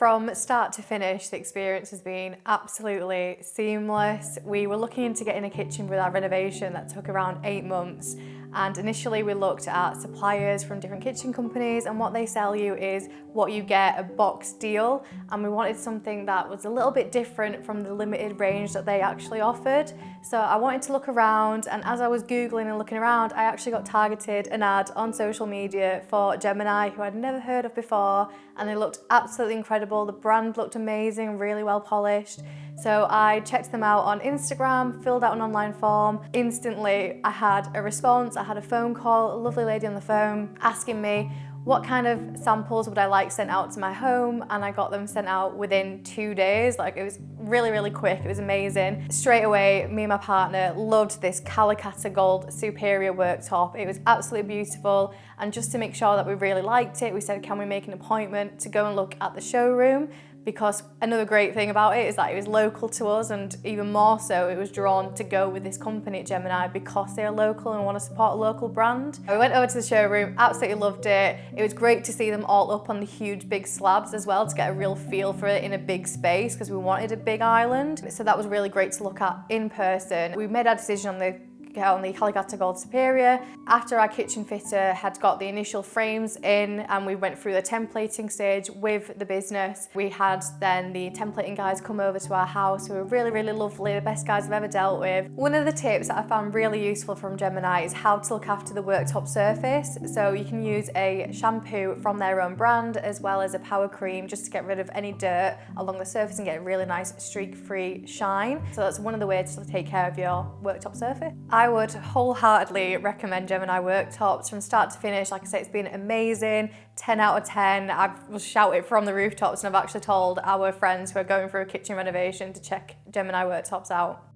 From start to finish, the experience has been absolutely seamless. We were looking into getting a kitchen with our renovation that took around 8 months. And initially we looked at suppliers from different kitchen companies, and what they sell you is what you get, a box deal. And we wanted something that was a little bit different from the limited range that they actually offered. So I wanted to look around, and as I was Googling and looking around, I actually got targeted an ad on social media for Gemini, who I'd never heard of before, and they looked absolutely incredible. The brand looked amazing, really well polished. So I checked them out on Instagram, filled out an online form. Instantly, I had a response. I had a phone call, a lovely lady on the phone asking me what kind of samples would I like sent out to my home, and I got them sent out within 2 days. Like, it was really, really quick. It was amazing. Straight away, me and my partner loved this Calacatta Gold Superior worktop. It was absolutely beautiful, and just to make sure that we really liked it, we said, can we make an appointment to go and look at the showroom? Because another great thing about it is that it was local to us, and even more so, it was drawn to go with this company at Gemini because they're local and want to support a local brand. We went over to the showroom, absolutely loved it. It was great to see them all up on the huge big slabs as well, to get a real feel for it in a big space, because we wanted a big island. So that was really great to look at in person. We made our decision on the Calacatta Gold Superior. After our kitchen fitter had got the initial frames in and we went through the templating stage with the business, we had then the templating guys come over to our house, who were really, really lovely, the best guys I've ever dealt with. One of the tips that I found really useful from Gemini is how to look after the worktop surface. So you can use a shampoo from their own brand as well as a power cream, just to get rid of any dirt along the surface and get a really nice streak-free shine. So that's one of the ways to take care of your worktop surface. I would wholeheartedly recommend Gemini Worktops from start to finish. Like I say, it's been amazing, 10 out of 10. I will shout it from the rooftops, and I've actually told our friends who are going through a kitchen renovation to check Gemini Worktops out.